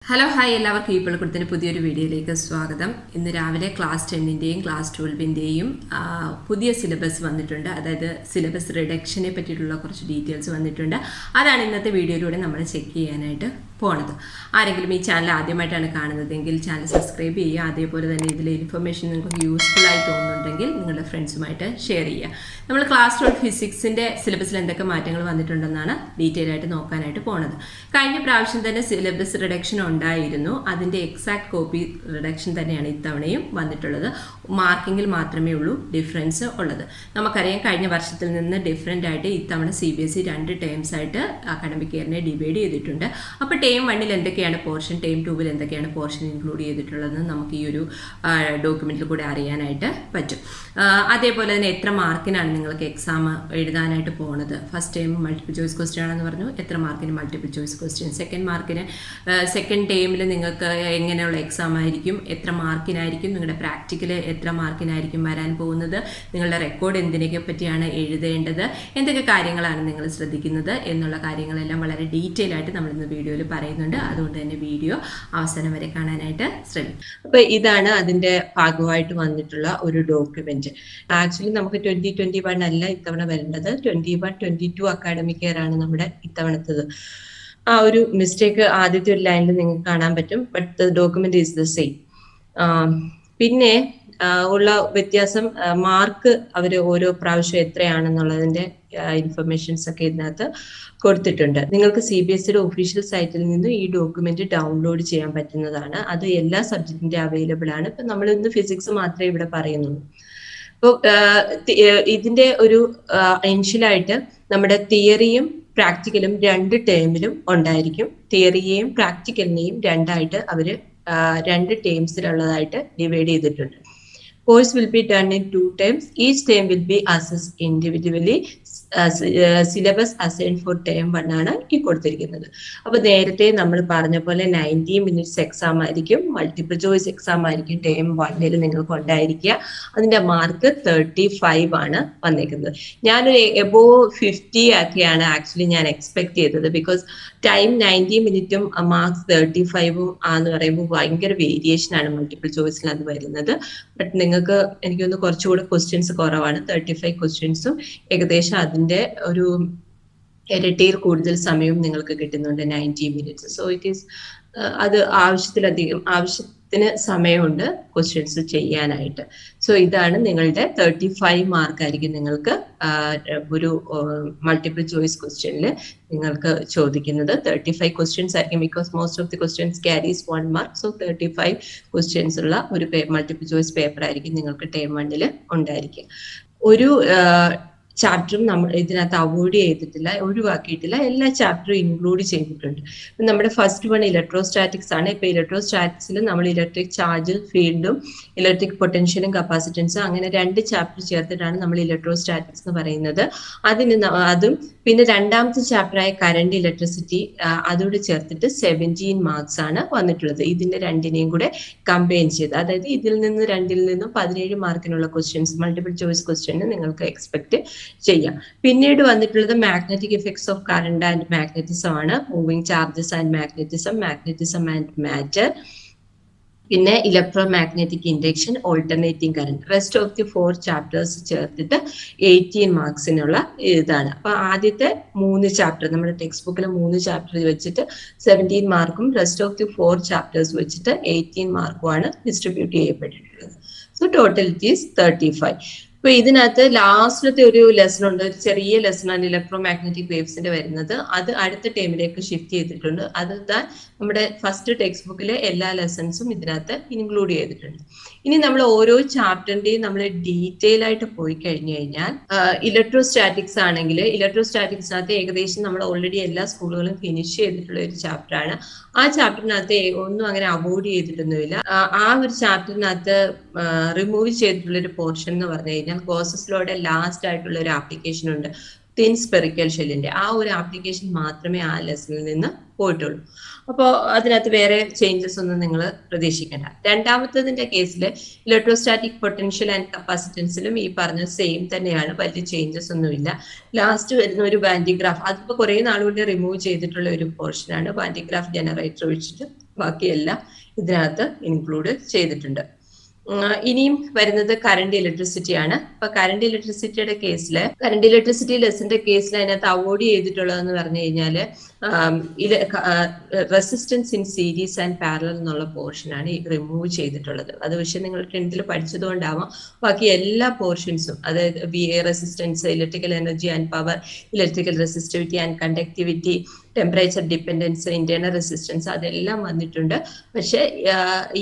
Hello hi എല്ലാവർക്കും ഈ പള്ളിക്കൂടത്തിൻ്റെ പുതിയൊരു വീഡിയോയിലേക്ക് സ്വാഗതം. ഇന്ന് രാവിലെ ക്ലാസ് 10ൻ്റെയും ക്ലാസ് 12ൻ്റെയും പുതിയ സിലബസ് വന്നിട്ടുണ്ട്. അതായത് സിലബസ് റിഡക്ഷനെ പറ്റിയിട്ടുള്ള കുറച്ച് ഡീറ്റെയിൽസ് വന്നിട്ടുണ്ട്. അതാണ് ഇന്നത്തെ വീഡിയോയിലൂടെ നമ്മൾ ചെക്ക് ചെയ്യാനായിട്ട് പോണത്. ആരെങ്കിലും ഈ ചാനൽ ആദ്യമായിട്ടാണ് കാണുന്നതെങ്കിൽ ചാനൽ സബ്സ്ക്രൈബ് ചെയ്യുക. അതേപോലെ തന്നെ ഇതിലെ ഇൻഫർമേഷൻ നിങ്ങൾക്ക് യൂസ്ഫുൾ ആയി തോന്നുന്നുണ്ടെങ്കിൽ നിങ്ങളുടെ ഫ്രണ്ട്സുമായിട്ട് ഷെയർ ചെയ്യുക. നമ്മൾ ക്ലാസ് 12 ഫിസിക്സിൻ്റെ സിലബസിൽ എന്തൊക്കെ മാറ്റങ്ങൾ വന്നിട്ടുണ്ടെന്നാണ് ഡീറ്റെയിൽ ആയിട്ട് നോക്കാനായിട്ട് പോണത്. കഴിഞ്ഞ പ്രാവശ്യം തന്നെ സിലബസ് റിഡക്ഷൻ ഉണ്ടായിരുന്നു. അതിൻ്റെ എക്സാക്ട് കോപ്പി റിഡക്ഷൻ തന്നെയാണ് ഇത്തവണയും വന്നിട്ടുള്ളത്. മാർക്കിങ്ങിൽ മാത്രമേ ഉള്ളൂ ഡിഫറൻസ് ഉള്ളത്. നമുക്കറിയാം കഴിഞ്ഞ വർഷത്തിൽ നിന്ന് ഡിഫറൻ്റ് ആയിട്ട് ഇത്തവണ CBSE 2 ടേംസ് ആയിട്ട് അക്കാഡമിക് ഇയറിനെ ഡിവൈഡ് ചെയ്തിട്ടുണ്ട്. അപ്പോൾ ടേം 1 എന്തൊക്കെയാണ് പോർഷൻ, ടേം 2 എന്തൊക്കെയാണ് പോർഷൻ ഇൻക്ലൂഡ് ചെയ്തിട്ടുള്ളതെന്ന് നമുക്ക് ഈ ഒരു ഡോക്യുമെൻറ്റിൽ കൂടെ അറിയാനായിട്ട് പറ്റും. അതേപോലെ തന്നെ എത്ര മാർക്കിനാണ് നിങ്ങൾക്ക് എക്സാം എഴുതാനായിട്ട് പോകുന്നത്. First time multiple choice question ആണെന്ന് പറഞ്ഞു. എത്ര മാർക്കിന് മൾട്ടിപ്പിൾ ചോയ്സ് ക്വസ്റ്റ്യൻ. സെക്കൻഡ് ടേമിൽ നിങ്ങൾക്ക് എങ്ങനെയുള്ള എക്സാം ആയിരിക്കും, എത്ര മാർക്കിനായിരിക്കും, നിങ്ങളുടെ പ്രാക്ടിക്കൽ എത്ര മാർക്കിനായിരിക്കും വരാൻ പോകുന്നത്, നിങ്ങളുടെ റെക്കോർഡ് എന്തിനൊക്കെ പറ്റിയാണ് എഴുതേണ്ടത്, എന്തൊക്കെ കാര്യങ്ങളാണ് നിങ്ങൾ ശ്രദ്ധിക്കുന്നത് എന്നുള്ള കാര്യങ്ങളെല്ലാം വളരെ ഡീറ്റെയിൽ ആയിട്ട് നമ്മളിന്ന് വീഡിയോയിൽ പറയുന്നുണ്ട്. അതുകൊണ്ട് തന്നെ വീഡിയോ അവസാനം വരെ കാണാനായിട്ട് ശ്രമിക്കും. അപ്പോൾ ഇതാണ് അതിൻ്റെ ഭാഗമായിട്ട് വന്നിട്ടുള്ള ഒരു ഡോക്യുമെന്റ്. ആക്ച്വലി നമുക്ക് 2021 അല്ല ഇത്തവണ വരേണ്ടത്, 21-22 അക്കാഡമിക് ഇയർ ആണ് നമ്മുടെ ഇത്തവണത്തത്. ആ ഒരു മിസ്റ്റേക്ക് ആദ്യത്തെ ഒരു ലൈനിൽ നിങ്ങൾക്ക് കാണാൻ പറ്റും. But the document is the same. പിന്നെ ഉള്ള വ്യത്യാസം മാർക്ക് അവർ ഓരോ പ്രാവശ്യം എത്രയാണെന്നുള്ളതിന്റെ ഇൻഫർമേഷൻസ് ഒക്കെ ഇതിനകത്ത് കൊടുത്തിട്ടുണ്ട്. നിങ്ങൾക്ക് CBSEയുടെ ഒഫീഷ്യൽ സൈറ്റിൽ നിന്ന് ഈ ഡോക്യുമെന്റ് ഡൗൺലോഡ് ചെയ്യാൻ പറ്റുന്നതാണ്. അത് എല്ലാ സബ്ജക്റ്റിന്റെ അവൈലബിൾ ആണ്. ഇപ്പൊ നമ്മൾ ഇന്ന് ഫിസിക്സ് മാത്രമേ ഇവിടെ പറയുന്നുള്ളൂ. അപ്പോൾ ഇതിന്റെ ഒരു ഇനിഷ്യലായിട്ട് നമ്മുടെ തിയറിയും പ്രാക്ടിക്കലും 2 ടേമിലും ഉണ്ടായിരിക്കും. തിയറിയെയും പ്രാക്ടിക്കലിനെയും രണ്ടായിട്ട് അവര് 2 ടേംസിലുള്ളതായിട്ട് ഡിവൈഡ് ചെയ്തിട്ടുണ്ട്. Course will be done in 2 terms. Each term will be assessed individually. Syllabus assigned for term 1 ആണ് ഈ കൊടുത്തിരിക്കുന്നത്. അപ്പൊ നേരത്തെ നമ്മൾ പറഞ്ഞ പോലെ 90 മിനിറ്റ്സ് എക്സാം ആയിരിക്കും, മൾട്ടിപ്പിൾ ചോയ്സ് എക്സാം ആയിരിക്കും ടേം 1 നിങ്ങൾക്ക് ഉണ്ടായിരിക്കുക. അതിന്റെ മാർക്ക് 35 ആണ് വന്നേക്കുന്നത്. ഞാനൊരു എബോവ് 50 ഒക്കെയാണ് ആക്ച്വലി ഞാൻ എക്സ്പെക്ട് ചെയ്തത്. ബിക്കോസ് ടൈം 90 മിനിറ്റും മാർക്സ് 35ഉം ആന്ന് പറയുമ്പോൾ ഭയങ്കര വേരിയേഷൻ ആണ് മൾട്ടിപ്പിൾ ചോയ്സിൽ അത് വരുന്നത്. ബട്ട് നിങ്ങൾക്ക് എനിക്കൊന്ന് കുറച്ചുകൂടെ ക്വസ്റ്റ്യൻസ് കുറവാണ്. 35 ക്വസ്റ്റ്യൻസും ഏകദേശം അതിന്റെ ഒരു ഇരട്ടിയിൽ കൂടുതൽ സമയവും നിങ്ങൾക്ക് കിട്ടുന്നുണ്ട്, 90 മിനിറ്റ്സ്. സോ ഇറ്റ് ഈസ് അത് ആവശ്യത്തിന് സമയമുണ്ട് ക്വസ്റ്റ്യൻസ് ചെയ്യാനായിട്ട്. സോ ഇതാണ് നിങ്ങളുടെ 35 മാർക്കായിരിക്കും നിങ്ങൾക്ക് ഒരു മൾട്ടിപ്പിൾ ചോയ്സ് ക്വസ്റ്റ്യനിൽ നിങ്ങൾക്ക് ചോദിക്കുന്നത്. 35 ക്വസ്റ്റ്യൻസ് ആയിരിക്കും, because most of the questions carries 1 mark. So 35 questions ഉള്ള ഒരു മൾട്ടിപ്പിൾ ചോയ്സ് പേപ്പർ ആയിരിക്കും നിങ്ങൾക്ക് ടേം 1 ഉണ്ടായിരിക്കുക. ഒരു ചാപ്റ്ററും നമ്മൾ ഇതിനകത്ത് അവോയ്ഡ് ചെയ്തിട്ടില്ല, ഒഴിവാക്കിയിട്ടില്ല. എല്ലാ ചാപ്റ്ററും ഇൻക്ലൂഡ് ചെയ്തിട്ടുണ്ട്. നമ്മുടെ ഫസ്റ്റ് വൺ ഇലക്ട്രോസ്റ്റാറ്റിക്സ് ആണ്. ഇപ്പൊ ഇലക്ട്രോസ്റ്റാറ്റിക്സിൽ നമ്മൾ ഇലക്ട്രിക് ചാർജ് ഫീൽഡും ഇലക്ട്രിക് പൊട്ടൻഷ്യലും കപ്പാസിറ്റൻസും അങ്ങനെ 2 ചാപ്റ്റർ ചേർത്തിട്ടാണ് നമ്മൾ ഇലക്ട്രോസ്റ്റാറ്റിക്സ് എന്ന് പറയുന്നത്. അതും പിന്നെ രണ്ടാമത്തെ ചാപ്റ്ററായ കറണ്ട് ഇലക്ട്രിസിറ്റി അതോട് ചേർത്തിട്ട് 17 മാർക്സ് ആണ് വന്നിട്ടുള്ളത്. ഇതിന്റെ രണ്ടിനെയും കൂടെ കമ്പൈൻ ചെയ്ത്, അതായത് ഇതിൽ നിന്ന് 2ൽ നിന്നും 17 മാർക്കിനുള്ള ക്വസ്റ്റ്യൻസ് മൾട്ടിപ്പിൾ ചോയ്സ് ക്വസ്റ്റ്യൻ നിങ്ങൾക്ക് എക്സ്പെക്ട് ചെയ്യാം. പിന്നീട് വന്നിട്ടുള്ളത് magnetic effects of current and magnetism ആണ്. Moving charges and magnetism and matter. പിന്നെ electromagnetic induction, alternating current. Rest of the 4 chapters ചേർത്തിട്ട് 18 മാർക്സിനുള്ള ഇതാണ്. അപ്പൊ ആദ്യത്തെ 3 ചാപ്റ്റർ നമ്മുടെ ടെക്സ്റ്റ് ബുക്കിൽ 3 ചാപ്റ്റർ വെച്ചിട്ട് 17 മാർക്കും റെസ്റ്റ് ഓഫ് ദി 4 ചാപ്റ്റേഴ്സ് വെച്ചിട്ട് 18 മാർക്കുമാണ് ഡിസ്ട്രിബ്യൂട്ട് ചെയ്യപ്പെട്ടിട്ടുള്ളത്. So total it is 35. ഇപ്പൊ ഇതിനകത്ത് ലാസ്റ്റത്തെ ഒരു ലെസൺ ഉണ്ട്, ഒരു ചെറിയ ലെസണാണ് ഇലക്ട്രോ മാഗ്നറ്റിക് വേവ്സിന്റെ വരുന്നത്. അത് അടുത്ത ടൈമിലേക്ക് ഷിഫ്റ്റ് ചെയ്തിട്ടുണ്ട്. അത് നമ്മുടെ ഫസ്റ്റ് ടെക്സ്റ്റ് ബുക്കിലെ എല്ലാ ലെസൺസും ഇതിനകത്ത് ഇൻക്ലൂഡ് ചെയ്തിട്ടുണ്ട്. ഇനി നമ്മൾ ഓരോ ചാപ്റ്ററിന്റെയും നമ്മൾ ഡീറ്റെയിൽ ആയിട്ട് പോയി കഴിഞ്ഞു കഴിഞ്ഞാൽ, ഇലക്ട്രോസ്റ്റാറ്റിക്സ് ആണെങ്കിൽ ഇലക്ട്രോസ്റ്റാറ്റിക്സിനകത്ത് ഏകദേശം നമ്മൾ ഓൾറെഡി എല്ലാ സ്കൂളുകളും ഫിനിഷ് ചെയ്തിട്ടുള്ള ഒരു ചാപ്റ്ററാണ്. ആ ചാപ്റ്ററിനകത്ത് ഒന്നും അങ്ങനെ അവോയ്ഡ് ചെയ്തിട്ടൊന്നുമില്ല. ആ ഒരു ചാപ്റ്ററിനകത്ത് റിമൂവ് ചെയ്തിട്ടുള്ള ഒരു പോർഷൻ എന്ന് പറഞ്ഞു കഴിഞ്ഞാൽ ഗോസസ് ലോയുടെ ലാസ്റ്റ് ആയിട്ടുള്ള ഒരു ആപ്ലിക്കേഷൻ ഉണ്ട്, തിൻ സ്പെറിക്കൽ ഷെല്ലിന്റെ. ആ ഒരു ആപ്ലിക്കേഷൻ മാത്രമേ ആ ലെസണിൽ നിന്ന് പോയിട്ടുള്ളൂ. അപ്പോൾ അതിനകത്ത് വേറെ ചേഞ്ചസ് ഒന്നും നിങ്ങൾ പ്രതീക്ഷിക്കേണ്ട. രണ്ടാമത്തതിന്റെ കേസിൽ ഇലക്ട്രോസ്റ്റാറ്റിക് പൊട്ടൻഷ്യൽ ആൻഡ് കപ്പാസിറ്റൻസിലും ഈ പറഞ്ഞ സെയിം തന്നെയാണ്, വലിയ ചേഞ്ചസ് ഒന്നുമില്ല. ലാസ്റ്റ് വരുന്ന ഒരു വാൻഡിഗ്രാഫ്, അതിപ്പോൾ കുറേ നാളുകൊണ്ട് റിമൂവ് ചെയ്തിട്ടുള്ള ഒരു പോർഷനാണ്. വാൻഡിഗ്രാഫ് ജനറേറ്റർ വെച്ചിട്ട് ബാക്കിയെല്ലാം ഇതിനകത്ത് ഇൻക്ലൂഡ് ചെയ്തിട്ടുണ്ട്. ഇനിയും വരുന്നത് കറണ്ട് ഇലക്ട്രിസിറ്റി ആണ്. അപ്പൊ കറണ്ട് ഇലക്ട്രിസിറ്റി ലെസന്റെ കേസിൽ അതിനകത്ത് അവോയ്ഡ് ചെയ്തിട്ടുള്ളതെന്ന് പറഞ്ഞു കഴിഞ്ഞാല് resistance in series and parallel എന്നുള്ള പോർഷൻ ആണ് റിമൂവ് ചെയ്തിട്ടുള്ളത്. അത് പക്ഷെ നിങ്ങൾ 10th പഠിച്ചതുകൊണ്ടാവാം ബാക്കി എല്ലാ പോർഷൻസും, അതായത് resistance, electrical energy and power, electrical resistivity and conductivity, temperature dependence, internal resistance, അതെല്ലാം വന്നിട്ടുണ്ട്. പക്ഷെ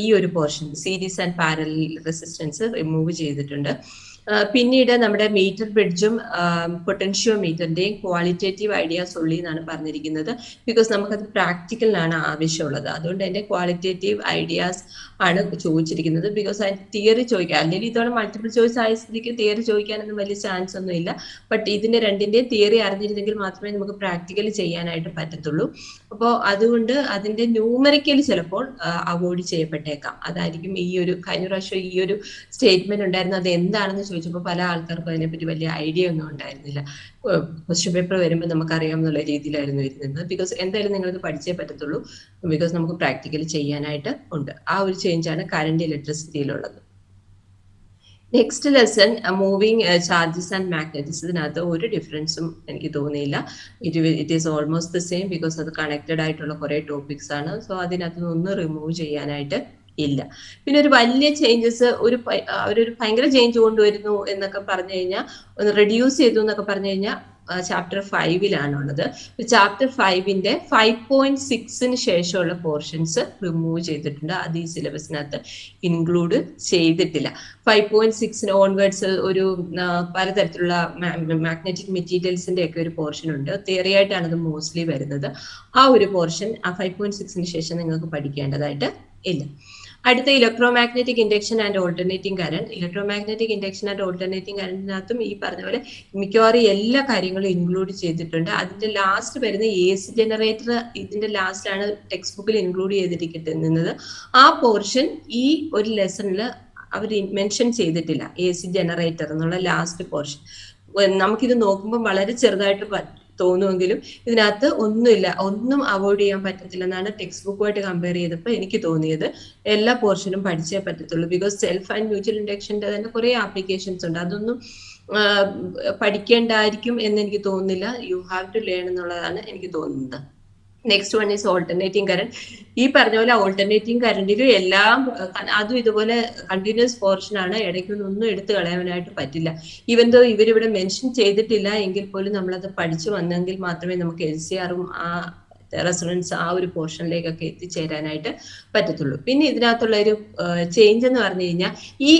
ഈ ഒരു portion series and parallel resistance remove ചെയ്തിട്ടുണ്ട്. പിന്നീട് നമ്മുടെ മീറ്റർ ബ്രിഡ്ജും പൊട്ടൻഷ്യോമീറ്ററിന്റെയും ക്വാളിറ്റേറ്റീവ് ഐഡിയാസ് ഉള്ളി എന്നാണ് പറഞ്ഞിരിക്കുന്നത്. ബിക്കോസ് നമുക്കത് പ്രാക്ടിക്കലിനാണ് ആവശ്യമുള്ളത്. അതുകൊണ്ട് തന്നെ ക്വാളിറ്റേറ്റീവ് ഐഡിയാസ് ആണ് ചോദിച്ചിരിക്കുന്നത്. ബിക്കോസ് അതിന് തിയറി ചോദിക്കാം, അല്ലെങ്കിൽ ഇതോടെ മൾട്ടിപ്പിൾ ചോയ്സ് ആയ സ്ഥിതിക്ക് തിയറി ചോദിക്കാനൊന്നും വലിയ ചാൻസ് ഒന്നും ഇല്ല. ബട്ട് ഇതിന്റെ രണ്ടിന്റെയും തിയറി അറിഞ്ഞിരുന്നെങ്കിൽ മാത്രമേ നമുക്ക് പ്രാക്ടിക്കലി ചെയ്യാനായിട്ട് പറ്റത്തുള്ളൂ. അപ്പോൾ അതുകൊണ്ട് അതിന്റെ ന്യൂമറിക്കലി ചിലപ്പോൾ അവോയ്ഡ് ചെയ്യപ്പെട്ടേക്കാം. അതായിരിക്കും ഈ ഒരു കഴിഞ്ഞ പ്രാവശ്യം ഈ ഒരു സ്റ്റേറ്റ്മെന്റ് ഉണ്ടായിരുന്നു. അത് എന്താണെന്ന് ചോദിച്ചപ്പോൾ പല ആൾക്കാർക്കും അതിനെപ്പറ്റി വലിയ ഐഡിയ ഒന്നും ഉണ്ടായിരുന്നില്ല. ക്വസ്റ്റ്യൻ പേപ്പർ വരുമ്പോൾ നമുക്കറിയാമെന്നുള്ള രീതിയിലായിരുന്നു ഇരുന്നത്. ബിക്കോസ് എന്തായാലും നിങ്ങളിത് പഠിച്ചേ പറ്റത്തുള്ളൂ. ബിക്കോസ് നമുക്ക് പ്രാക്ടിക്കലി ചെയ്യാനായിട്ട് ഉണ്ട്. ആ ഒരു ചേഞ്ചാണ് കറണ്ട് ഇലക്ട്രിസിറ്റിയിലുള്ളത്. Next lesson moving charges and magnetics. ഇതിനകത്ത് ഒരു ഡിഫറൻസും എനിക്ക് തോന്നിയില്ല. It is almost the same. Because അത് കണക്റ്റഡ് ആയിട്ടുള്ള കുറെ ടോപ്പിക്സ് ആണ്. സോ അതിനകത്ത് ഒന്നും റിമൂവ് ചെയ്യാനായിട്ട് ഇല്ല. പിന്നെ ഒരു വലിയ ചേഞ്ചസ്, അവരൊരു ഭയങ്കര ചേഞ്ച് കൊണ്ടുവരുന്നു എന്നൊക്കെ പറഞ്ഞു കഴിഞ്ഞാൽ, ഒന്ന് റെഡ്യൂസ് ചെയ്തു എന്നൊക്കെ പറഞ്ഞു കഴിഞ്ഞാൽ ചാപ്റ്റർ 5-ലാണുള്ളത്. ചാപ്റ്റർ 5-ന്റെ 5.6 ശേഷമുള്ള പോർഷൻസ് റിമൂവ് ചെയ്തിട്ടുണ്ട്. അത് ഈ സിലബസിനകത്ത് ഇൻക്ലൂഡ് ചെയ്തിട്ടില്ല. 5.6 ഓൺവേർഡ്സ് ഒരു പലതരത്തിലുള്ള മാഗ്നറ്റിക് മെറ്റീരിയൽസിന്റെ ഒക്കെ ഒരു പോർഷൻ ഉണ്ട്. തിയറി ആയിട്ടാണ് അത് മോസ്റ്റ്ലി വരുന്നത്. ആ ഒരു പോർഷൻ ആ 5.6 ശേഷം നിങ്ങൾക്ക് പഠിക്കേണ്ടതായിട്ട് ഇല്ല. അടുത്ത electromagnetic induction and alternating current. Electromagnetic induction and alternating കറന്റിനകത്തും ഈ പറഞ്ഞ പോലെ മിക്കവാറും എല്ലാ കാര്യങ്ങളും ഇൻക്ലൂഡ് ചെയ്തിട്ടുണ്ട്. അതിന്റെ ലാസ്റ്റ് വരുന്ന AC ജനറേറ്റർ ഇതിന്റെ ലാസ്റ്റിലാണ് ടെക്സ്റ്റ് ബുക്കിൽ ഇൻക്ലൂഡ് ചെയ്തിരിക്കുന്നത്. ആ പോർഷൻ ഈ ഒരു ലെസണിൽ അവർ മെൻഷൻ ചെയ്തിട്ടില്ല. AC ജനറേറ്റർ എന്നുള്ള ലാസ്റ്റ് പോർഷൻ നമുക്കിത് നോക്കുമ്പോൾ വളരെ ചെറുതായിട്ട് തോന്നുമെങ്കിലും ഇതിനകത്ത് ഒന്നുമില്ല, ഒന്നും അവോയ്ഡ് ചെയ്യാൻ പറ്റത്തില്ലെന്നാണ് ടെക്സ്റ്റ് ബുക്കുമായിട്ട് കമ്പയർ ചെയ്തപ്പോൾ എനിക്ക് തോന്നിയത്. എല്ലാ പോർഷനും പഠിച്ചേ പറ്റത്തുള്ളൂ. ബിക്കോസ് സെൽഫ് ആൻഡ് മ്യൂച്വൽ ഇൻഡക്ഷന്റെ തന്നെ കുറെ ആപ്ലിക്കേഷൻസ് ഉണ്ട്. അതൊന്നും പഠിക്കേണ്ടായിരിക്കും എന്ന് എനിക്ക് തോന്നുന്നില്ല. യു ഹാവ് ടു ലേൺ എന്നുള്ളതാണ് എനിക്ക് തോന്നുന്നത്. Next one is alternating current. ഈ പറഞ്ഞ പോലെ ഓൾട്ടർനേറ്റിംഗ് കറന്റിലും എല്ലാം അതും ഇതുപോലെ കണ്ടിന്യൂസ് പോർഷൻ ആണ്. ഇടയ്ക്കൊന്നും എടുത്തു കളയാനായിട്ട് പറ്റില്ല. ഈവൻ ദോ ഇവരിവിടെ മെൻഷൻ ചെയ്തിട്ടില്ല എങ്കിൽ പോലും നമ്മളത് പഠിച്ചു വന്നെങ്കിൽ മാത്രമേ നമുക്ക് LCRും ആ റെസൊണൻസ് ആ ഒരു പോർഷനിലേക്കൊക്കെ എത്തിച്ചേരാനായിട്ട് പറ്റത്തുള്ളൂ. പിന്നെ ഇതിനകത്തുള്ള ഒരു ചേഞ്ച് എന്ന് പറഞ്ഞു കഴിഞ്ഞാൽ ഈ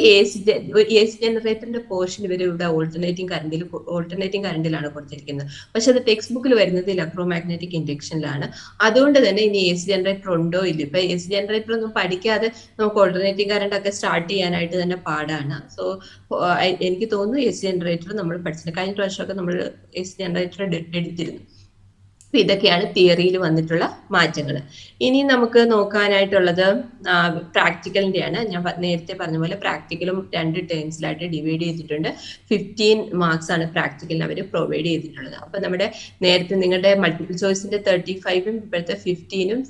AC ജനറേറ്ററിന്റെ പോർഷൻ ഇവർ ഇവിടെ ഓൾട്ടർനേറ്റിംഗ് കറണ്ടിലാണ് കൊടുത്തിരിക്കുന്നത്. പക്ഷെ അത് ടെക്സ്റ്റ് ബുക്കിൽ വരുന്നത് ഇലക്ട്രോമാഗ്നറ്റിക് ഇൻഡക്ഷനിലാണ്. അതുകൊണ്ട് തന്നെ ഇനി AC ജനറേറ്റർ ഉണ്ടോ ഇല്ല. ഇപ്പൊ AC ജനറേറ്റർ ഒന്നും പഠിക്കാതെ നമുക്ക് ഓൾട്ടർനേറ്റിംഗ് കറണ്ട് ഒക്കെ സ്റ്റാർട്ട് ചെയ്യാനായിട്ട് തന്നെ പാടാണ്. സോ എനിക്ക് തോന്നുന്നു AC ജനറേറ്റർ നമ്മൾ പഠിച്ചില്ല. കഴിഞ്ഞ പ്രാവശ്യമൊക്കെ നമ്മൾ AC ജനറേറ്റർ എടുത്തിരുന്നു. അപ്പൊ ഇതൊക്കെയാണ് തിയറിയിൽ വന്നിട്ടുള്ള മാറ്റങ്ങൾ. ഇനി നമുക്ക് നോക്കാനായിട്ടുള്ളത് പ്രാക്ടിക്കലിന്റെയാണ്. ഞാൻ നേരത്തെ പറഞ്ഞ പോലെ പ്രാക്ടിക്കലും 2 ടേംസിലായിട്ട് ഡിവൈഡ് ചെയ്തിട്ടുണ്ട്. 15 മാർക്സ് ആണ് പ്രാക്ടിക്കലിന് അവർ പ്രൊവൈഡ് ചെയ്തിട്ടുള്ളത്. അപ്പൊ നമ്മുടെ നേരത്തെ നിങ്ങളുടെ മൾട്ടിപ്പിൾ ചോയ്സിന്റെ 35ഉം ഇപ്പോഴത്തെ 15ഉം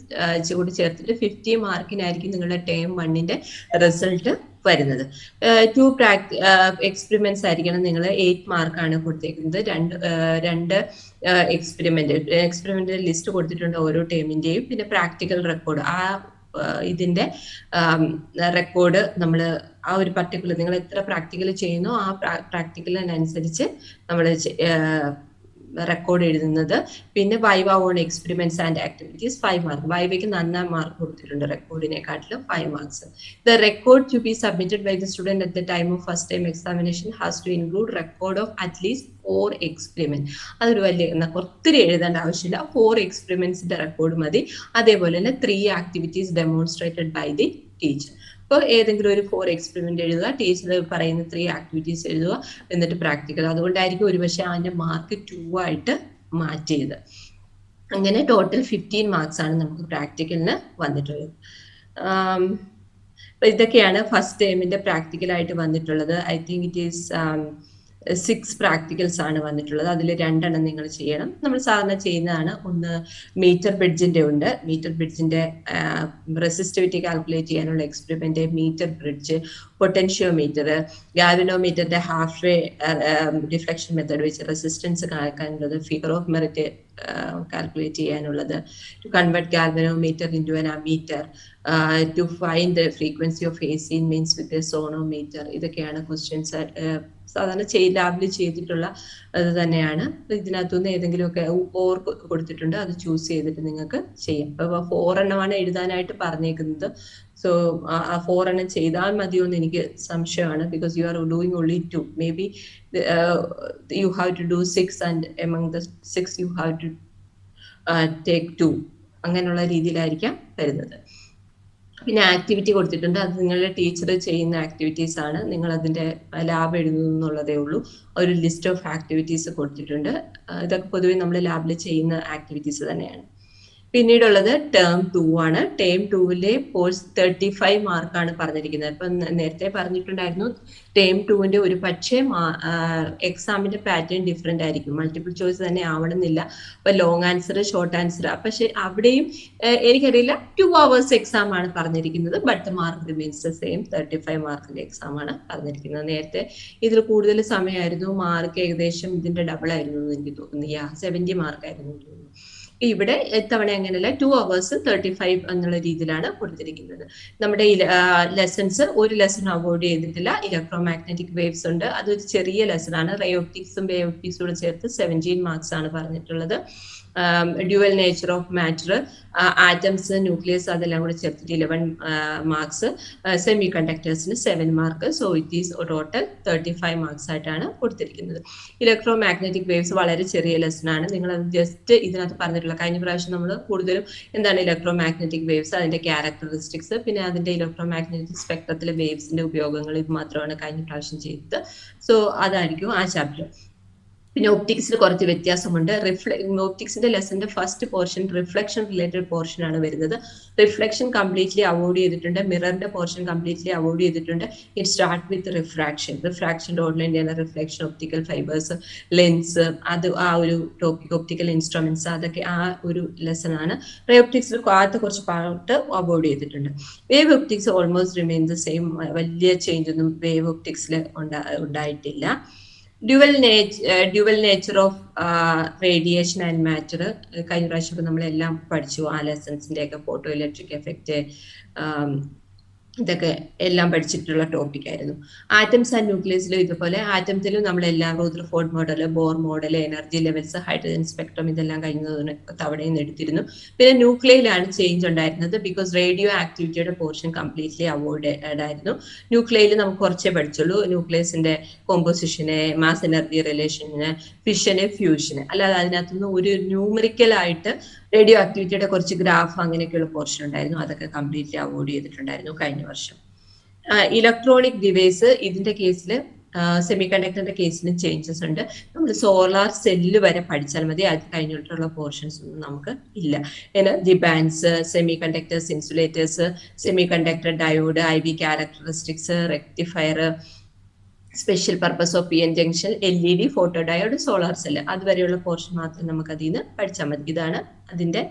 കൂടി ചേർത്തിട്ട് 50 മാർക്കിനായിരിക്കും നിങ്ങളുടെ ടേം 1ന്റെ റിസൾട്ട് വരുന്നത്. 2 എക്സ്പെരിമെന്റ്സ് ആയിരിക്കണം. നിങ്ങൾ 8 മാർക്കാണ് കൊടുത്തേക്കുന്നത്. രണ്ട് എക്സ്പെരിമെന്റ് ലിസ്റ്റ് കൊടുത്തിട്ടുണ്ട് ഓരോ ടേമിന്റെയും. പിന്നെ പ്രാക്ടിക്കൽ റെക്കോർഡ്, ആ ഇതിന്റെ റെക്കോർഡ് നമ്മൾ ആ ഒരു പർട്ടിക്കുലർ നിങ്ങൾ എത്ര പ്രാക്ടിക്കൽ ചെയ്യുന്നോ ആ പ്രാക്ടിക്കലിനനുസരിച്ച് നമ്മൾ റെക്കോർഡ് എഴുതുന്നത്. പിന്നെ viva on experiments and activities 5 mark. വൈവയ്ക്ക് നന്നാ മാർക്ക് കൊടുത്തിട്ടുണ്ട് റെക്കോർഡിനെക്കാട്ടിലും 5 marks. The record to be submitted by the student at the time of first time examination has to include record of at least 4 experiment. അതൊരു വലിയ ഒത്തിരി എഴുതേണ്ട ആവശ്യമില്ല. 4 എക്സ്പെരിമെന്റ്സിന്റെ റെക്കോർഡ് മതി. അതേപോലെ തന്നെ 3 activities demonstrated by the teacher. അപ്പോൾ ഏതെങ്കിലും ഒരു 4 എക്സ്പെരിമെന്റ് എഴുതുക, ടീച്ചർ പറയുന്ന 3 ആക്ടിവിറ്റീസ് എഴുതുക, എന്നിട്ട് പ്രാക്ടിക്കൽ. അതുകൊണ്ടായിരിക്കും ഒരുപക്ഷെ അതിന്റെ മാർക്ക് 2 ആയിട്ട് മാറ്റിയത്. അങ്ങനെ ടോട്ടൽ 15 മാർക്സ് ആണ് നമുക്ക് പ്രാക്ടിക്കലിന് വന്നിട്ടുള്ളത്. അപ്പൊ ഇതൊക്കെയാണ് ഫസ്റ്റ് ടൈമിന്റെ പ്രാക്ടിക്കലായിട്ട് വന്നിട്ടുള്ളത്. I think it is 6 practicals ആണ് വന്നിട്ടുള്ളത്. അതിൽ 2 നിങ്ങൾ ചെയ്യണം. നമ്മൾ സാധാരണ ചെയ്യുന്നതാണ്. ഒന്ന് മീറ്റർ ബ്രിഡ്ജിന്റെ ഉണ്ട്. മീറ്റർ ബ്രിഡ്ജിന്റെ റെസിസ്റ്റിവിറ്റി കാൽക്കുലേറ്റ് ചെയ്യാനുള്ള എക്സ്പെരിമെന്റ്, മീറ്റർ ബ്രിഡ്ജ്, പൊട്ടൻഷ്യോമീറ്റർ, ഗാൽവനോമീറ്ററിന്റെ ഹാഫ് വേ ഡിഫ്ലക്ഷൻ മെത്തേഡ് വെച്ച് റെസിസ്റ്റൻസ് കാണിക്കാനുള്ളത്, ഫിഗർ ഓഫ് മെറിറ്റ് കാൽക്കുലേറ്റ് ചെയ്യാനുള്ളത്, to convert galvanometer into an ammeter, to find the frequency of AC in means with a sonometer. ഇതൊക്കെയാണ് questions സാധാരണ ലാബിൽ ചെയ്തിട്ടുള്ള അത് തന്നെയാണ്. ഇതിനകത്തുനിന്ന് ഏതെങ്കിലുമൊക്കെ ഓർ കൊടുത്തിട്ടുണ്ട്, അത് ചൂസ് ചെയ്തിട്ട് നിങ്ങൾക്ക് ചെയ്യാം. ഇപ്പോൾ 4 എഴുതാനായിട്ട് പറഞ്ഞേക്കുന്നത്. സോ ആ 4 ചെയ്താൽ മതിയോ എന്ന് എനിക്ക് സംശയമാണ്. Because you are doing only 2. Maybe you have to do 6 and among the 6 you have to take 2. അങ്ങനെയുള്ള രീതിയിലായിരിക്കാം വരുന്നത്. പിന്നെ ആക്ടിവിറ്റി കൊടുത്തിട്ടുണ്ട്. അത് നിങ്ങളുടെ ടീച്ചർ ചെയ്യുന്ന ആക്ടിവിറ്റീസ് ആണ്. നിങ്ങൾ അതിന്റെ ലാബ് എഴുതുന്നു എന്നുള്ളതേ ഉള്ളൂ. ഒരു ലിസ്റ്റ് ഓഫ് ആക്ടിവിറ്റീസ് കൊടുത്തിട്ടുണ്ട്. ഇതൊക്കെ പൊതുവെ നമ്മൾ ലാബിൽ ചെയ്യുന്ന ആക്ടിവിറ്റീസ് തന്നെയാണ്. പിന്നീടുള്ളത് ടേം 2 ആണ്. ടേം 2 കോഴ്സ് 35 മാർക്കാണ് പറഞ്ഞിരിക്കുന്നത്. ഇപ്പം നേരത്തെ പറഞ്ഞിട്ടുണ്ടായിരുന്നു ടേം 2 ഒരു പക്ഷേ എക്സാമിന്റെ പാറ്റേൺ ഡിഫറെന്റ് ആയിരിക്കും. മൾട്ടിപ്പിൾ ചോയ്സ് തന്നെ ആവണമെന്നില്ല. അപ്പൊ ലോങ് ആൻസർ, ഷോർട്ട് ആൻസർ. പക്ഷെ അവിടെയും എനിക്കറിയില്ല 2 hours എക്സാം ആണ് പറഞ്ഞിരിക്കുന്നത്. But the mark remains the same. 35 മാർക്കിന്റെ എക്സാം ആണ് പറഞ്ഞിരിക്കുന്നത്. നേരത്തെ ഇതിൽ കൂടുതൽ സമയമായിരുന്നു. മാർക്ക് ഏകദേശം ഇതിന്റെ ഡബിൾ ആയിരുന്നു എന്ന് എനിക്ക് തോന്നുന്നു. 70 മാർക്കായിരുന്നു തോന്നുന്നു. ഇവിടെ ഇത്തവണ അങ്ങനെയല്ല, 2 hours 35 എന്നുള്ള രീതിയിലാണ് കൊടുത്തിരിക്കുന്നത്. നമ്മുടെ ലെസൺസ് ഒരു ലെസൺ അവോയ്ഡ് ചെയ്തിട്ടില്ല. ഇലക്ട്രോ മാഗ്നറ്റിക് വേവ്സ് ഉണ്ട്, അതൊരു ചെറിയ ലെസൺ ആണ്. റേ ഒപ്റ്റിക്സും വേ ഒപ്റ്റിക്സും കൂടെ ചേർത്ത് 17 മാർക്സ് ആണ് പറഞ്ഞിട്ടുള്ളത്. Dual nature of matter, atoms, nucleus അതെല്ലാം കൂടെ ചേർത്തിട്ട് 11 മാർക്സ്. സെമി കണ്ടക്ടേഴ്സിന് 7 mark. So it is total 35 marks ആയിട്ടാണ് കൊടുത്തിരിക്കുന്നത്. ഇലക്ട്രോ മാഗ്നറ്റിക് വേവ്സ് വളരെ ചെറിയ ലെസൺ ആണ്. നിങ്ങൾ അത് ജസ്റ്റ് ഇതിനകത്ത് പറഞ്ഞിട്ടുള്ള കഴിഞ്ഞ പ്രാവശ്യം നമ്മൾ കൂടുതലും എന്താണ് ഇലക്ട്രോ മാഗ്നറ്റിക് വേവ്സ്, അതിന്റെ ക്യാരക്ടറിസ്റ്റിക്സ്, പിന്നെ അതിന്റെ ഇലക്ട്രോ മാഗ്നറ്റിക് സ്പെക്ട്രത്തിലെ വേവ്സിന്റെ ഉപയോഗങ്ങൾ, ഇത് മാത്രമാണ് കഴിഞ്ഞ പ്രാവശ്യം ചെയ്തത്. സോ അതായിരിക്കും ആ ചാപ്റ്റർ. പിന്നെ ഒപ്റ്റിക്സിൽ കുറച്ച് വ്യത്യാസമുണ്ട്. ഒപ്റ്റിക്സിന്റെ ലെസന്റെ first portion reflection related portion ആണ് വരുന്നത്. റിഫ്ലക്ഷൻ കംപ്ലീറ്റ്ലി അവോയ്ഡ് ചെയ്തിട്ടുണ്ട്. മിററിന്റെ പോർഷൻ കംപ്ലീറ്റ്ലി അവോയ്ഡ് ചെയ്തിട്ടുണ്ട്. It start with refraction. റിഫ്രാക്ഷന്റെ ഓൺലൈൻ ചെയ്യുന്ന റിഫ്ലക്ഷൻ, ഒപ്റ്റിക്കൽ ഫൈബേഴ്സ്, ലെൻസ്, അത് ആ ഒരു ടോപ്പിക്, ഒപ്റ്റിക്കൽ ഇൻസ്ട്രുമെന്റ്സ്, അതൊക്കെ ആ ഒരു ലെസൺ ആണ്. റേ ഒപ്റ്റിക്സിൽ ആദ്യത്തെ കുറച്ച് പാർട്ട് അവോയ്ഡ് ചെയ്തിട്ടുണ്ട്. Wave optics almost remain the same. വലിയ ചേഞ്ച് ഒന്നും വേവ് ഒപ്റ്റിക്സിൽ ഉണ്ടായിട്ടില്ല. Dual nature of radiation and matter കഴിഞ്ഞ പ്രാവശ്യം നമ്മളെല്ലാം പഠിച്ചു. ആ ലെസൺസിന്റെ ഒക്കെ ഫോട്ടോ ഇലക്ട്രിക് എഫക്റ്റ്, ഇതൊക്കെ എല്ലാം പഠിച്ചിട്ടുള്ള ടോപ്പിക് ആയിരുന്നു. ആറ്റംസ് ആൻഡ് ന്യൂക്ലിയസിലും ഇതുപോലെ ആറ്റംസിലും നമ്മളെല്ലാം Rutherford model, Bohr model, energy levels, hydrogen spectrum ഇതെല്ലാം കഴിഞ്ഞ തവണയിൽ നിന്ന് എടുത്തിരുന്നു. പിന്നെ ന്യൂക്ലിയയിലാണ് ചേഞ്ച് ഉണ്ടായിരുന്നത്. ബിക്കോസ് റേഡിയോ ആക്ടിവിറ്റിയുടെ പോർഷൻ കംപ്ലീറ്റ്ലി അവോയ്ഡഡ് ആയിരുന്നു. ന്യൂക്ലിയയിൽ നമുക്ക് കുറച്ചേ പഠിച്ചുള്ളൂ. ന്യൂക്ലിയസിന്റെ കോമ്പോസിഷന്, മാസ് എനർജി റിലേഷന്, ഫിഷന്, ഫ്യൂഷന്, അല്ലാതെ അതിനകത്തുനിന്ന് ഒരു ന്യൂമറിക്കലായിട്ട് റേഡിയോ ആക്ടിവിറ്റിയുടെ കുറച്ച് ഗ്രാഫ് അങ്ങനെയൊക്കെയുള്ള പോർഷൻ ഉണ്ടായിരുന്നു. അതൊക്കെ കംപ്ലീറ്റ്ലി അവോയ്ഡ് ചെയ്തിട്ടുണ്ടായിരുന്നു കഴിഞ്ഞ വർഷം. ഇലക്ട്രോണിക് ഡിവൈസ്, ഇതിന്റെ കേസിൽ സെമി കണ്ടക്ടറിന്റെ കേസിന് ചേഞ്ചസ് ഉണ്ട്. നമ്മൾ സോളാർ സെല്ല് വരെ പഠിച്ചാൽ മതി. അത് കഴിഞ്ഞിട്ടുള്ള പോർഷൻസ് ഒന്നും നമുക്ക് ഇല്ല. Energy bands, semiconductors, insulators, semiconductor diode, IV characteristics, rectifier, special purpose of PN junction, LED, photodiode, solar cell, അതുവരെയുള്ള പോർഷൻ മാത്രം നമുക്ക് അതിൽ നിന്ന് പഠിച്ചാൽ മതി. ഇതാണ് അതിന്റെ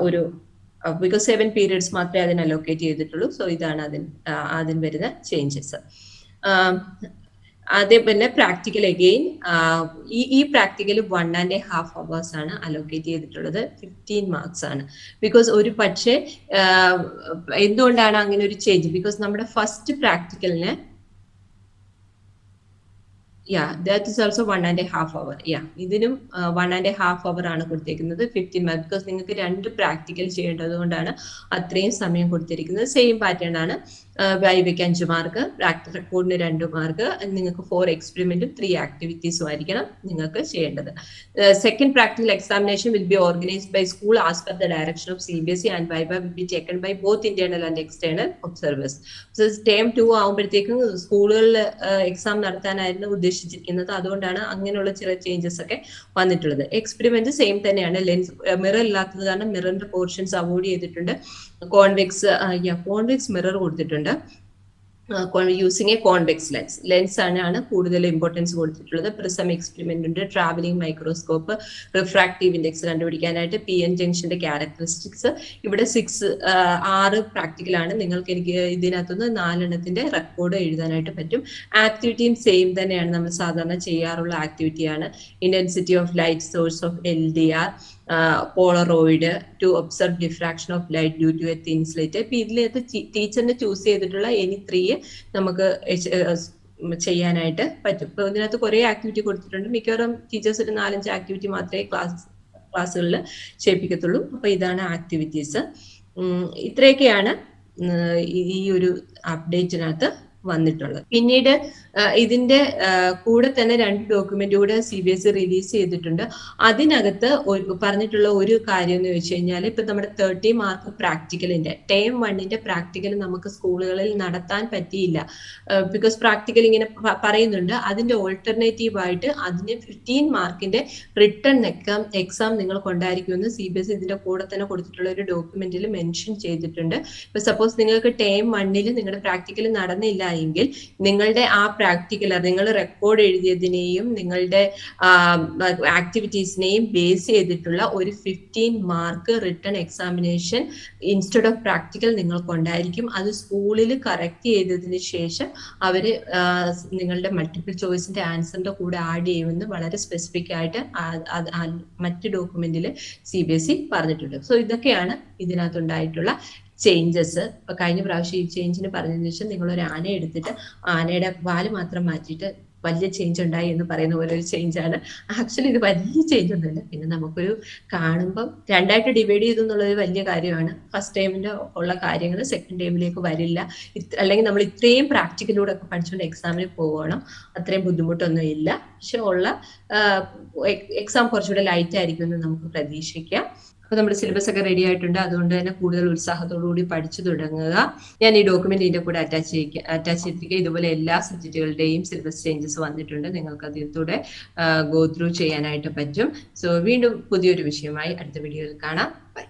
ഒരു ബിക്കോസ് 7 പീരിയഡ്സ് മാത്രമേ അതിന് അലോക്കേറ്റ് ചെയ്തിട്ടുള്ളൂ. സോ ഇതാണ് അതിന് വരുന്ന ചേഞ്ചസ്. അതേപോലെ പ്രാക്ടിക്കൽ അഗെയിൻ ഈ പ്രാക്ടിക്കൽ 1.5 hours ആണ് അലോക്കേറ്റ് ചെയ്തിട്ടുള്ളത്. 15 മാർക്സ് ആണ്. ബിക്കോസ് ഒരു പക്ഷേ എന്തുകൊണ്ടാണ് അങ്ങനെ ഒരു ചേഞ്ച്? ബിക്കോസ് നമ്മുടെ first പ്രാക്ടിക്കലിന് that is also 1.5 hour. ഇതിനും 1.5 hour ആണ് കൊടുത്തിരിക്കുന്നത്. 15 മാർക്ക്. ബിക്കോസ് നിങ്ങൾക്ക് 2 പ്രാക്ടിക്കൽ ചെയ്യേണ്ടത് കൊണ്ടാണ് അത്രയും സമയം കൊടുത്തിരിക്കുന്നത്. സെയിം പാറ്റേൺ ആണ്. വൈവയ്ക്ക് 5 മാർക്ക്, പ്രാക്ടീസ് റെക്കോർഡിന് 2 മാർക്ക്, നിങ്ങൾക്ക് 4 എക്സ്പെരിമെന്റും 3 ആക്ടിവിറ്റീസും ആയിരിക്കണം നിങ്ങൾക്ക് ചെയ്യേണ്ടത്. Second practical examination will be organised by school as per the direction of CBSE and viva will be taken by both internal and external observers. Term 2 ആകുമ്പോഴത്തേക്കും സ്കൂളുകളിൽ എക്സാം നടത്താനായിരുന്നു ഉദ്ദേശിച്ചിരിക്കുന്നത്. അതുകൊണ്ടാണ് അങ്ങനെയുള്ള ചില ചേഞ്ചസ് ഒക്കെ വന്നിട്ടുള്ളത്. എക്സ്പെരിമെന്റ് സെയിം തന്നെയാണ്. ലെൻസ് മിറർ ഇല്ലാത്തത് കാരണം മിററിന്റെ പോർഷൻസ് അവോയ്ഡ് ചെയ്തിട്ടുണ്ട്. കോൺവെക്സ് മിറർ കൊടുത്തിട്ടുണ്ട്. യൂസിങ് എ കോൺവെക്സ് ലെൻസ് ആണ് കൂടുതൽ ഇമ്പോർട്ടൻസ് കൊടുത്തിട്ടുള്ളത്. പ്രിസം എക്സ്പെരിമെന്റ് ഉണ്ട്, ട്രാവലിംഗ് മൈക്രോസ്കോപ്പ്, റിഫ്രാക്റ്റീവ് ഇൻഡെക്സ് കണ്ടുപിടിക്കാനായിട്ട്, പി എൻ ജംഗ്ഷന്റെ ക്യാരക്ടറിസ്റ്റിക്സ്. ഇവിടെ 6 പ്രാക്ടിക്കലാണ്. നിങ്ങൾക്ക് എനിക്ക് ഇതിനകത്തുനിന്ന് 4 റെക്കോർഡ് എഴുതാനായിട്ട് പറ്റും. ആക്ടിവിറ്റിയും സെയിം തന്നെയാണ്, നമ്മൾ സാധാരണ ചെയ്യാറുള്ള ആക്ടിവിറ്റിയാണ്. Intensity of light source of LDR, polaroid, to observe diffraction of light due to a thin slit. ഇപ്പൊ ഇതിനകത്ത് ടീച്ചറിന് ചൂസ് ചെയ്തിട്ടുള്ള എനി 3 നമുക്ക് ചെയ്യാനായിട്ട് പറ്റും. ഇപ്പൊ ഇതിനകത്ത് കുറെ ആക്ടിവിറ്റി കൊടുത്തിട്ടുണ്ട്. മിക്കവാറും ടീച്ചേഴ്സ് ഒരു 4-5 ആക്ടിവിറ്റി മാത്രമേ ക്ലാസ്സുകളിൽ ചെയ്യിപ്പിക്കത്തുള്ളൂ. അപ്പൊ ഇതാണ് ആക്ടിവിറ്റീസ്. ഇത്രയൊക്കെയാണ് ഈ ഒരു അപ്ഡേറ്റിനകത്ത് വന്നിട്ടുള്ളത്. പിന്നീട് ഇതിന്റെ കൂടെ തന്നെ 2 ഡോക്യുമെന്റ് കൂടെ CBSE റിലീസ് ചെയ്തിട്ടുണ്ട്. അതിനകത്ത് പറഞ്ഞിട്ടുള്ള ഒരു കാര്യം എന്ന് വെച്ച് കഴിഞ്ഞാൽ, ഇപ്പൊ നമ്മുടെ 30 മാർക്ക് പ്രാക്ടിക്കലിന്റെ ടേം 1 പ്രാക്ടിക്കൽ നമുക്ക് സ്കൂളുകളിൽ നടത്താൻ പറ്റിയില്ല. ബിക്കോസ് പ്രാക്ടിക്കൽ ഇങ്ങനെ പറയുന്നുണ്ട്. അതിന്റെ ഓൾട്ടർനേറ്റീവ് ആയിട്ട് അതിന് 15 മാർക്കിന്റെ റിട്ടേൺ എക്സാം നിങ്ങൾക്ക് ഉണ്ടായിരിക്കുമെന്ന് CBSE ഇതിന്റെ കൂടെ തന്നെ കൊടുത്തിട്ടുള്ള ഒരു ഡോക്യുമെന്റിൽ മെൻഷൻ ചെയ്തിട്ടുണ്ട്. ഇപ്പൊ സപ്പോസ് നിങ്ങൾക്ക് ടേം 1 നിങ്ങളുടെ പ്രാക്ടിക്കൽ നടന്നില്ല എങ്കിൽ നിങ്ങളുടെ ആ പ്രാക്ടിക്കൽ നിങ്ങൾ റെക്കോർഡ് എഴുതിയതിനെയും നിങ്ങളുടെ ആക്ടിവിറ്റീസിനെയും ബേസ് ചെയ്തിട്ടുള്ള ഒരു 15 mark written examination instead of practical നിങ്ങൾക്ക് ഉണ്ടായിരിക്കും. അത് സ്കൂളിൽ കറക്റ്റ് ചെയ്തതിന് ശേഷം അവര് നിങ്ങളുടെ മൾട്ടിപ്പിൾ ചോയ്സിന്റെ ആൻസറിന്റെ കൂടെ ആഡ് ചെയ്യുമെന്ന് വളരെ സ്പെസിഫിക് ആയിട്ട് മറ്റ് ഡോക്യുമെന്റിൽ CBSE പറഞ്ഞിട്ടുണ്ട്. സോ ഇതൊക്കെയാണ് ഇതിനകത്തുണ്ടായിട്ടുള്ള ചേഞ്ചസ്. ഇപ്പൊ കഴിഞ്ഞ പ്രാവശ്യം ഈ ചേഞ്ചിന് പറഞ്ഞതിന് ശേഷം നിങ്ങൾ ഒരു ആന എടുത്തിട്ട് ആനയുടെ വാല് മാത്രം മാറ്റിയിട്ട് വലിയ ചേഞ്ച് ഉണ്ടായി എന്ന് പറയുന്ന പോലെ ഒരു ചേഞ്ചാണ്. ആക്ച്വലി ഇത് വലിയ ചേഞ്ച് ഒന്നുമില്ല. പിന്നെ നമുക്കൊരു കാണുമ്പം 2ആയിട്ട് ഡിവൈഡ് ചെയ്തു എന്നുള്ളത് വലിയ കാര്യമാണ്. ഫസ്റ്റ് ടൈമിന്റെ ഉള്ള കാര്യങ്ങൾ സെക്കൻഡ് ടൈമിലേക്ക് വരില്ല. അല്ലെങ്കിൽ നമ്മൾ ഇത്രയും പ്രാക്ടിക്കലൂടെ ഒക്കെ പഠിച്ചുകൊണ്ട് എക്സാമിന് പോകണം. അത്രയും ബുദ്ധിമുട്ടൊന്നും ഇല്ല. പക്ഷെ ഉള്ള എക്സാം കുറച്ചുകൂടെ ലൈറ്റ് ആയിരിക്കും എന്ന് നമുക്ക് പ്രതീക്ഷിക്കാം. അപ്പൊ നമ്മുടെ സിലബസ് ഒക്കെ റെഡി ആയിട്ടുണ്ട്. അതുകൊണ്ട് തന്നെ കൂടുതൽ ഉത്സാഹത്തോടുകൂടി പഠിച്ചു തുടങ്ങുക. ഞാൻ ഈ ഡോക്യുമെന്റ് ഇതിന്റെ കൂടെ അറ്റാച്ച് ചെയ്തിരിക്കുക. ഇതുപോലെ എല്ലാ സബ്ജക്റ്റുകളുടെയും സിലബസ് ചേഞ്ചസ് വന്നിട്ടുണ്ട്. നിങ്ങൾക്ക് അതിലൂടെ ഗോ ത്രൂ ചെയ്യാനായിട്ട് പറ്റും. സോ വീണ്ടും പുതിയൊരു വിഷയമായി അടുത്ത വീഡിയോയിൽ കാണാം. ബൈ.